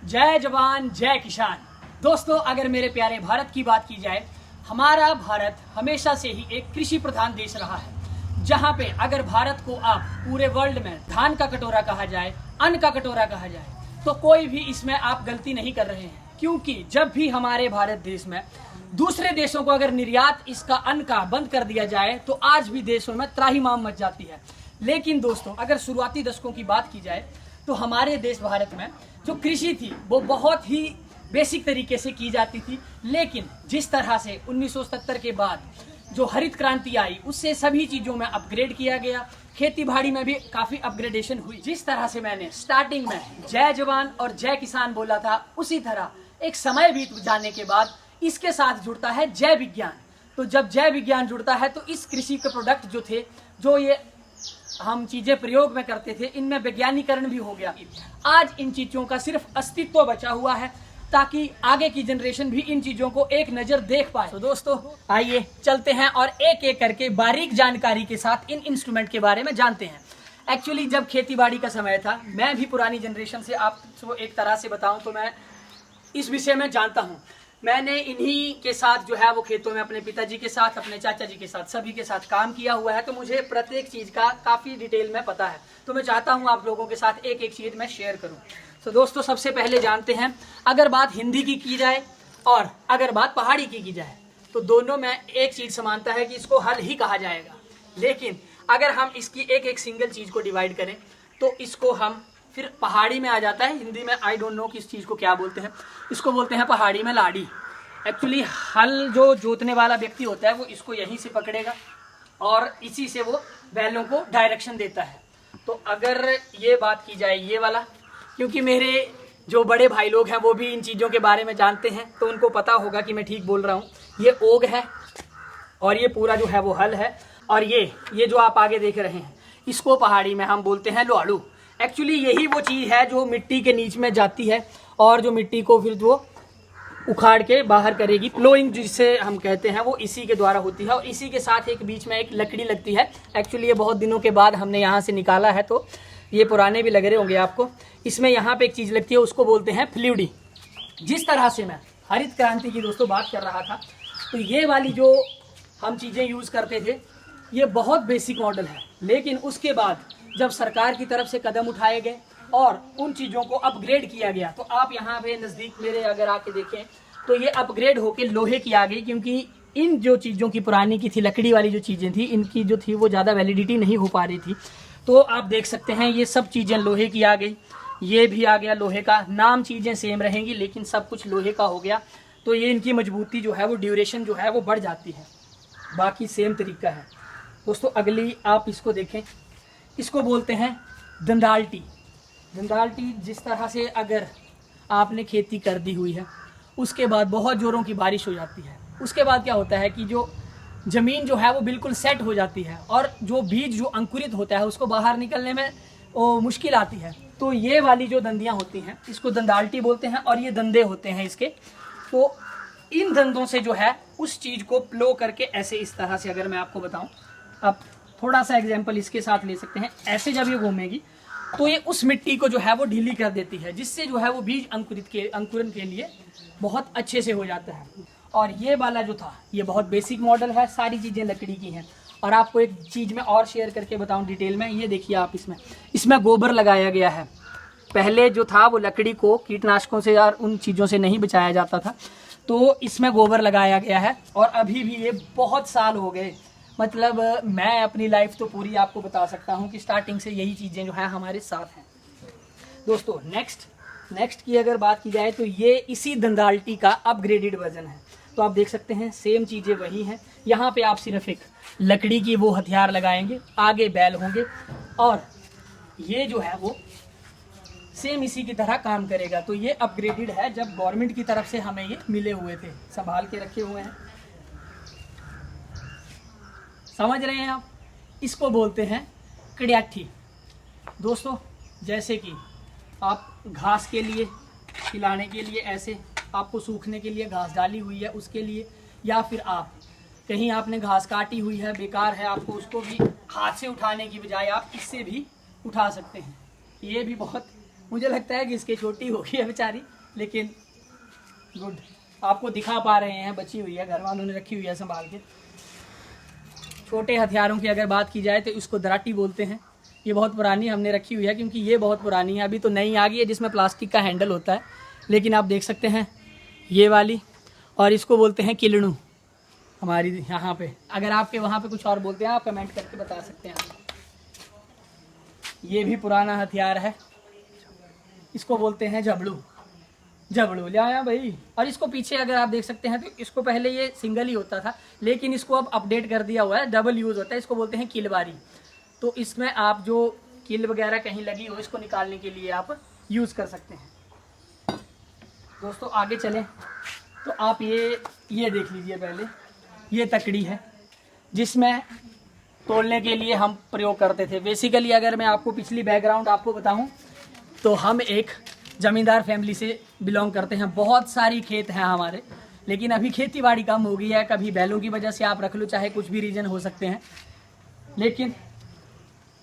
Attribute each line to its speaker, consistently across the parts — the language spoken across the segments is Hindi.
Speaker 1: जय जवान जय किसान। दोस्तों, अगर मेरे प्यारे भारत की बात की जाए, हमारा भारत हमेशा से ही एक कृषि प्रधान देश रहा है, जहां पे अगर भारत को आप पूरे वर्ल्ड में धान का कटोरा कहा जाए, अन्न का कटोरा कहा जाए, तो कोई भी इसमें आप गलती नहीं कर रहे हैं। क्योंकि जब भी हमारे भारत देश में दूसरे देशों को अगर निर्यात इसका अन्न का बंद कर दिया जाए तो आज भी देशों में त्राहिमाम मच जाती है। लेकिन दोस्तों, अगर शुरुआती दशकों की बात की जाए तो हमारे देश भारत में जो कृषि थी वो बहुत ही बेसिक तरीके से की जाती थी। लेकिन जिस तरह से 1970 के बाद जो हरित क्रांति आई, उससे सभी चीज़ों में अपग्रेड किया गया। खेती बाड़ी में भी काफ़ी अपग्रेडेशन हुई। जिस तरह से मैंने स्टार्टिंग में जय जवान और जय किसान बोला था, उसी तरह एक समय बीत जाने के बाद इसके साथ जुड़ता है जय विज्ञान। तो जब जय विज्ञान जुड़ता है तो इस कृषि के प्रोडक्ट जो थे, जो ये हम चीजें प्रयोग में करते थे, इनमें वैज्ञानिकरण भी हो गया। आज इन चीजों का सिर्फ अस्तित्व बचा हुआ है ताकि आगे की जनरेशन भी इन चीजों को एक नजर देख पाए। तो दोस्तों, आइए चलते हैं और एक एक करके बारीक जानकारी के साथ इन इंस्ट्रूमेंट के बारे में जानते हैं। एक्चुअली जब खेती बाड़ी का समय था, मैं भी पुरानी जनरेशन से आपको एक तरह से बताऊं तो मैं इस विषय में जानता हूं। मैंने इन्हीं के साथ जो है वो खेतों में अपने पिताजी के साथ, अपने चाचा जी के साथ, सभी के साथ काम किया हुआ है, तो मुझे प्रत्येक चीज़ का काफ़ी डिटेल में पता है। तो मैं चाहता हूँ आप लोगों के साथ एक एक चीज़ मैं शेयर करूँ। तो दोस्तों, सबसे पहले जानते हैं, अगर बात हिंदी की जाए और अगर बात पहाड़ी की जाए तो दोनों में एक चीज़ समानता है कि इसको हल ही कहा जाएगा। लेकिन अगर हम इसकी एक एक सिंगल चीज़ को डिवाइड करें तो इसको हम फिर पहाड़ी में आ जाता है। हिंदी में आई डोंट नो कि इस चीज़ को क्या बोलते हैं। इसको बोलते हैं पहाड़ी में लाड़ी। एक्चुअली हल जो जोतने वाला व्यक्ति होता है वो इसको यहीं से पकड़ेगा और इसी से वो बैलों को डायरेक्शन देता है। तो अगर ये बात की जाए ये वाला, क्योंकि मेरे जो बड़े भाई लोग हैं वो भी इन चीज़ों के बारे में जानते हैं तो उनको पता होगा कि मैं ठीक बोल रहा हूँ। ये ओग है और ये पूरा जो है वो हल है। और ये जो आप आगे देख रहे हैं, इसको पहाड़ी में हम बोलते हैं लोहाड़ू। एक्चुअली यही वो चीज़ है जो मिट्टी के नीचे में जाती है और जो मिट्टी को फिर वो उखाड़ के बाहर करेगी। प्लोइंग जिसे हम कहते हैं वो इसी के द्वारा होती है। और इसी के साथ एक बीच में एक लकड़ी लगती है। एक्चुअली ये बहुत दिनों के बाद हमने यहाँ से निकाला है तो ये पुराने भी लग रहे होंगे आपको। इसमें यहाँ पे एक चीज़ लगती है, उसको बोलते हैं फ्लूइडी। जिस तरह से मैं हरित क्रांति की दोस्तों बात कर रहा था, तो ये वाली जो हम चीज़ें यूज़ करते थे ये बहुत बेसिक मॉडल है। लेकिन उसके बाद जब सरकार की तरफ से कदम उठाए गए और उन चीज़ों को अपग्रेड किया गया, तो आप यहाँ पे नज़दीक मेरे अगर आके देखें तो ये अपग्रेड होके लोहे की आ गई। क्योंकि इन जो चीज़ों की पुरानी की थी, लकड़ी वाली जो चीज़ें थी, इनकी जो थी वो ज़्यादा वैलिडिटी नहीं हो पा रही थी। तो आप देख सकते हैं ये सब चीज़ें लोहे की आ गई। ये भी आ गया लोहे का। नाम चीज़ें सेम रहेंगी लेकिन सब कुछ लोहे का हो गया। तो ये इनकी मजबूती जो है वो, ड्यूरेशन जो है वो बढ़ जाती है। बाकी सेम तरीका है दोस्तों। अगली आप इसको देखें, इसको बोलते हैं दंदाल्टी। दंदाल्टी जिस तरह से अगर आपने खेती कर दी हुई है, उसके बाद बहुत ज़ोरों की बारिश हो जाती है, उसके बाद क्या होता है कि जो ज़मीन जो है वो बिल्कुल सेट हो जाती है और जो बीज जो अंकुरित होता है उसको बाहर निकलने में वो मुश्किल आती है। तो ये वाली जो दंदियाँ होती हैं इसको दंदाल्टी बोलते हैं और ये दंदे होते हैं इसके। तो इन दंदों से जो है उस चीज़ को प्लो करके ऐसे, इस तरह से अगर मैं आपको बताऊँ, आप थोड़ा सा एग्जाम्पल इसके साथ ले सकते हैं। ऐसे जब ये घूमेगी तो ये उस मिट्टी को जो है वो ढीली कर देती है, जिससे जो है वो बीज अंकुरन के लिए बहुत अच्छे से हो जाता है। और ये वाला जो था ये बहुत बेसिक मॉडल है, सारी चीज़ें लकड़ी की हैं। और आपको एक चीज़ मैं और शेयर करके बताऊं डिटेल में, ये देखिए आप, इसमें गोबर लगाया गया है। पहले जो था वो लकड़ी को कीटनाशकों से और उन चीज़ों से नहीं बचाया जाता था, तो इसमें गोबर लगाया गया है। और अभी भी ये बहुत साल हो गए, मतलब मैं अपनी लाइफ तो पूरी आपको बता सकता हूँ कि स्टार्टिंग से यही चीज़ें जो है हमारे साथ हैं दोस्तों। नेक्स्ट की अगर बात की जाए तो ये इसी दंदाल्टी का अपग्रेडेड वर्जन है। तो आप देख सकते हैं सेम चीज़ें वही हैं। यहाँ पे आप सिर्फ एक लकड़ी की वो हथियार लगाएंगे, आगे बैल होंगे और ये जो है वो सेम इसी की तरह काम करेगा। तो ये अपग्रेडेड है, जब गवर्नमेंट की तरफ से हमें ये मिले हुए थे, संभाल के रखे हुए हैं। समझ रहे हैं आप? इसको बोलते हैं कड़ियाठी। दोस्तों, जैसे कि आप घास के लिए खिलाने के लिए, ऐसे आपको सूखने के लिए घास डाली हुई है उसके लिए, या फिर आप कहीं आपने घास काटी हुई है, बेकार है, आपको उसको भी हाथ से उठाने की बजाय आप इससे भी उठा सकते हैं। ये भी बहुत, मुझे लगता है कि इसकी छोटी होगी है बेचारी, लेकिन गुड, आपको दिखा पा रहे हैं, बची हुई है, घर वालों ने रखी हुई है संभाल के। छोटे हथियारों की अगर बात की जाए तो इसको दराटी बोलते हैं। ये बहुत पुरानी हमने रखी हुई है क्योंकि ये बहुत पुरानी है, अभी तो नई आ गई है जिसमें प्लास्टिक का हैंडल होता है, लेकिन आप देख सकते हैं ये वाली, और इसको बोलते हैं किलणू हमारी यहाँ पे। अगर आपके वहाँ पे कुछ और बोलते हैं आप कमेंट करके बता सकते हैं। ये भी पुराना हथियार है, इसको बोलते हैं जबड़ू। जबड़ू ले आया भाई। और इसको पीछे अगर आप देख सकते हैं तो इसको पहले ये सिंगल ही होता था, लेकिन इसको अब अपडेट कर दिया हुआ है, डबल यूज़ होता है। इसको बोलते हैं किलबारी। तो इसमें आप जो किल वगैरह कहीं लगी हो इसको निकालने के लिए आप यूज़ कर सकते हैं। दोस्तों आगे चलें तो आप ये देख लीजिए। पहले ये तकड़ी है जिसमें तोड़ने के लिए हम प्रयोग करते थे। बेसिकली अगर मैं आपको पिछली बैकग्राउंड आपको बताऊं तो हम एक ज़मींदार फैमिली से बिलोंग करते हैं। बहुत सारी खेत हैं हमारे, लेकिन अभी खेती बाड़ी कम हो गई है। कभी बैलों की वजह से आप रख लो, चाहे कुछ भी रीज़न हो सकते हैं, लेकिन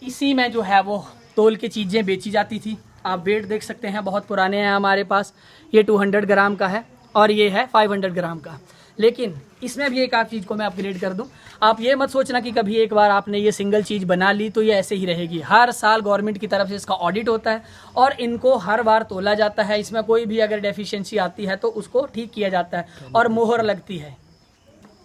Speaker 1: इसी में जो है वो तोल के चीज़ें बेची जाती थी। आप वेट देख सकते हैं, बहुत पुराने हैं हमारे पास। ये 200 ग्राम का है और ये है 500 ग्राम का। लेकिन इसमें भी एक आध चीज़ को मैं अपग्रेड कर दूं। आप ये मत सोचना कि कभी एक बार आपने ये सिंगल चीज़ बना ली तो ये ऐसे ही रहेगी। हर साल गवर्नमेंट की तरफ से इसका ऑडिट होता है और इनको हर बार तोला जाता है। इसमें कोई भी अगर डेफिशिएंसी आती है तो उसको ठीक किया जाता है और मोहर लगती है।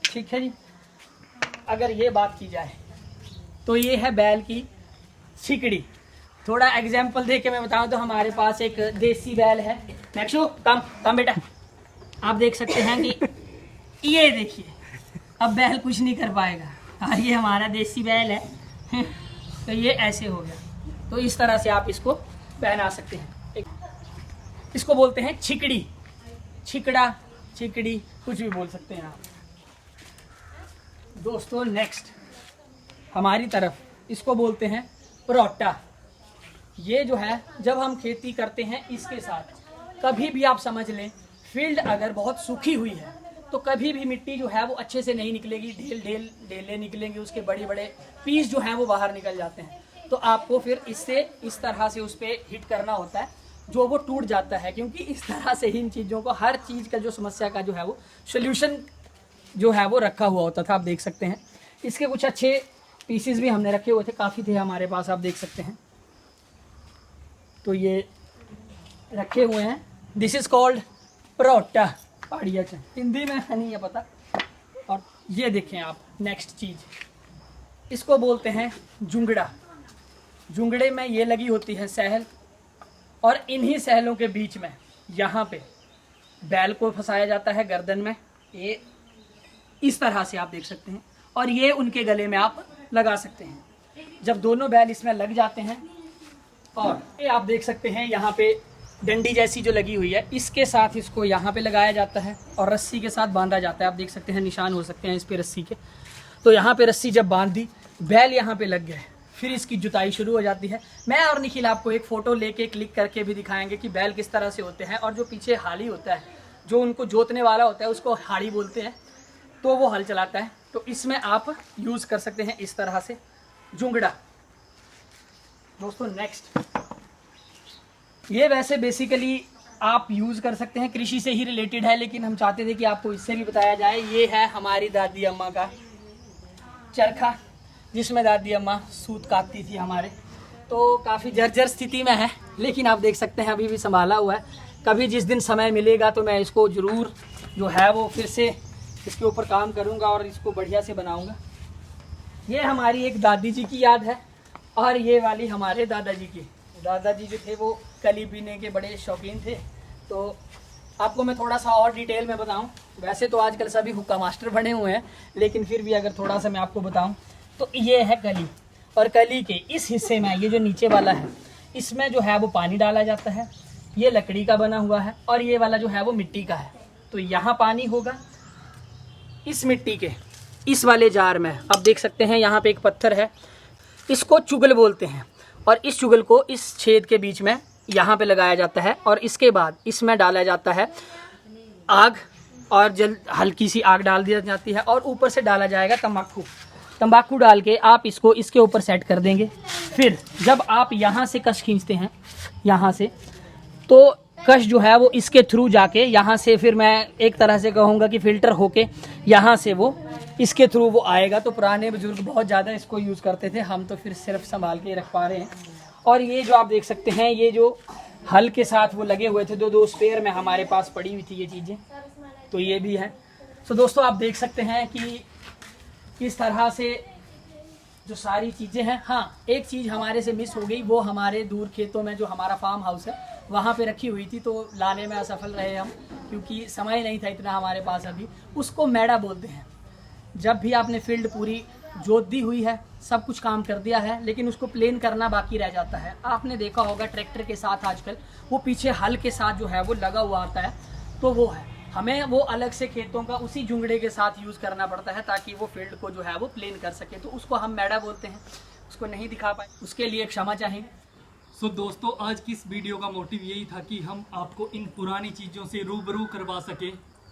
Speaker 1: ठीक है जी। अगर ये बात की जाए तो ये है बैल की छिकड़ी। थोड़ा एग्जाम्पल दे के मैं बताऊं तो हमारे पास एक देसी बैल है। नेक्शू कम बेटा। आप देख सकते हैं कि ये देखिए, अब बैल कुछ नहीं कर पाएगा। हाँ, ये हमारा देसी बैल है। तो ये ऐसे हो गया। तो इस तरह से आप इसको पहना सकते हैं। इसको बोलते हैं छिकड़ी, छिकड़ा, छिकड़ी, कुछ भी बोल सकते हैं आप। दोस्तों नेक्स्ट हमारी तरफ इसको बोलते हैं परोटा। ये जो है जब हम खेती करते हैं इसके साथ, कभी भी आप समझ लें फील्ड अगर बहुत सूखी हुई है तो कभी भी मिट्टी जो है वो अच्छे से नहीं निकलेगी। ढेले निकलेंगे, उसके बड़े बड़े पीस जो हैं वो बाहर निकल जाते हैं। तो आपको फिर इससे इस तरह से उस पर हिट करना होता है जो वो टूट जाता है, क्योंकि इस तरह से इन चीज़ों को, हर चीज़ का जो समस्या का जो है वो सोल्यूशन जो है वो रखा हुआ होता था। आप देख सकते हैं इसके कुछ अच्छे पीसेस भी हमने रखे हुए थे, काफ़ी थे हमारे पास, आप देख सकते हैं। तो ये रखे हुए हैं। This is called parotta. पहाड़िया च हिंदी में है नहीं है पता। और ये देखें आप नेक्स्ट चीज़, इसको बोलते हैं जुंगड़ा। जुंगड़े में ये लगी होती है सहल, और इन्हीं सहलों के बीच में यहाँ पे बैल को फंसाया जाता है गर्दन में। ये इस तरह से आप देख सकते हैं, और ये उनके गले में आप लगा सकते हैं। जब दोनों बैल इसमें लग जाते हैं, और ये आप देख सकते हैं यहाँ पे डंडी जैसी जो लगी हुई है, इसके साथ इसको यहाँ पे लगाया जाता है और रस्सी के साथ बांधा जाता है। आप देख सकते हैं निशान हो सकते हैं इस पे रस्सी के। तो यहाँ पे रस्सी जब बांध दी, बैल यहाँ पे लग गए, फिर इसकी जुताई शुरू हो जाती है। मैं और निखिल आपको एक फ़ोटो लेके क्लिक करके भी दिखाएंगे कि बैल किस तरह से होते हैं। और जो पीछे हाली होता है, जो उनको जोतने वाला होता है, उसको हाड़ी बोलते हैं, तो वो हल चलाता है। तो इसमें आप यूज़ कर सकते हैं इस तरह से जुंगड़ा। दोस्तों नेक्स्ट, ये वैसे बेसिकली आप यूज़ कर सकते हैं, कृषि से ही रिलेटेड है, लेकिन हम चाहते थे कि आपको इससे भी बताया जाए। ये है हमारी दादी अम्मा का चरखा, जिसमें दादी अम्मा सूत काटती थी हमारे। तो काफ़ी जर्जर स्थिति में है, लेकिन आप देख सकते हैं अभी भी संभाला हुआ है। कभी जिस दिन समय मिलेगा तो मैं इसको ज़रूर जो है वो फिर से इसके ऊपर काम करूँगा और इसको बढ़िया से बनाऊँगा। ये हमारी एक दादी जी की याद है, और ये वाली हमारे दादाजी की। दादाजी जो थे वो कली पीने के बड़े शौकीन थे। तो आपको मैं थोड़ा सा और डिटेल में बताऊं, वैसे तो आजकल सभी हुक्का मास्टर बने हुए हैं, लेकिन फिर भी अगर थोड़ा सा मैं आपको बताऊं तो ये है कली। और कली के इस हिस्से में, ये जो नीचे वाला है, इसमें जो है वो पानी डाला जाता है। ये लकड़ी का बना हुआ है और ये वाला जो है वो मिट्टी का है। तो यहाँ पानी होगा इस मिट्टी के इस वाले जार में। आप देख सकते हैं यहाँ पे एक पत्थर है, इसको चुगल बोलते हैं। और इस चुगल को इस छेद के बीच में यहाँ पे लगाया जाता है, और इसके बाद इसमें डाला जाता है आग, और जल हल्की सी आग डाल दी जाती है, और ऊपर से डाला जाएगा तंबाकू। तंबाकू डाल के आप इसको इसके ऊपर सेट कर देंगे। फिर जब आप यहाँ से कश खींचते हैं यहाँ से, तो कश जो है वो इसके थ्रू जाके यहाँ से, फिर मैं एक तरह से कहूँगा कि फिल्टर होके यहाँ से वो इसके थ्रू वो आएगा। तो पुराने बुजुर्ग बहुत ज़्यादा इसको यूज़ करते थे, हम तो फिर सिर्फ संभाल के रख पा रहे हैं। और ये जो आप देख सकते हैं, ये जो हल के साथ वो लगे हुए थे, दो स्पेयर में हमारे पास पड़ी हुई थी ये चीज़ें, तो ये भी है। तो दोस्तों आप देख सकते हैं कि इस तरह से जो सारी चीज़ें हैं। हाँ, एक चीज़ हमारे से मिस हो गई, वो हमारे दूर खेतों में जो हमारा फार्म हाउस है वहाँ पे रखी हुई थी, तो लाने में असफल रहे हम, क्योंकि समय नहीं था इतना हमारे पास अभी। उसको मैडा बोलते हैं। जब भी आपने फील्ड पूरी जोत दी हुई है, सब कुछ काम कर दिया है, लेकिन उसको प्लेन करना बाकी रह जाता है। आपने देखा होगा ट्रैक्टर के साथ आजकल वो पीछे हल के साथ जो है वो लगा हुआ आता है, तो वो है, हमें वो अलग से खेतों का उसी जुंगड़े के साथ यूज़ करना पड़ता है ताकि वो फील्ड को जो है वो प्लेन कर सके। तो उसको हम मैडा बोलते हैं, उसको नहीं दिखा पाए, उसके लिए क्षमा चाहेंगे।
Speaker 2: सो दोस्तों, आज की इस वीडियो का मोटिव यही था कि हम आपको इन पुरानी चीज़ों से रूबरू करवा सके,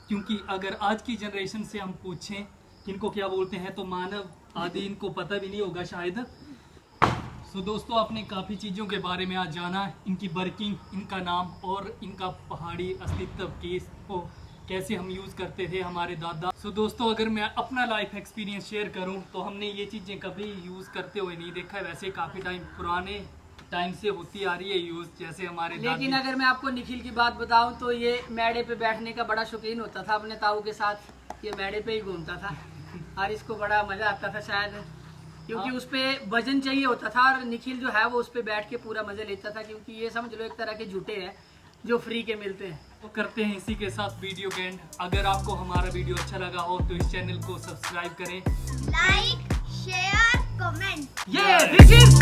Speaker 2: क्योंकि अगर आज की जनरेशन से हम पूछें कि इनको क्या बोलते हैं तो मानव आदि इनको पता भी नहीं होगा शायद। सो दोस्तों, आपने काफ़ी चीज़ों के बारे में आज जाना, इनकी वर्किंग, इनका नाम और इनका पहाड़ी अस्तित्व की को कैसे हम यूज़ करते थे हमारे दादा। सो दोस्तों, अगर मैं अपना लाइफ एक्सपीरियंस शेयर करूं तो हमने ये चीज़ें कभी यूज़ करते हुए नहीं देखा है। वैसे काफ़ी पुराने टाइम से होती आ रही है यूज़, जैसे हमारे
Speaker 1: लेकिन अगर मैं आपको निखिल की बात बताऊं तो ये मैडे पे बैठने का बड़ा शौकीन होता था, अपने ताऊ के साथ ये मैडे पे ही घूमता था और इसको बड़ा मज़ा आता था शायद, क्योंकि उस पर वजन चाहिए होता था और निखिल जो है वो उस पर बैठ के पूरा मज़ा लेता था, क्योंकि ये समझ लो एक तरह के झूठे हैं जो फ्री के मिलते हैं।
Speaker 2: तो करते हैं इसी के साथ वीडियो के एंड। अगर आपको हमारा वीडियो अच्छा लगा हो तो इस चैनल को सब्सक्राइब करें,
Speaker 3: लाइक, शेयर, कमेंट।
Speaker 1: ये दिस इज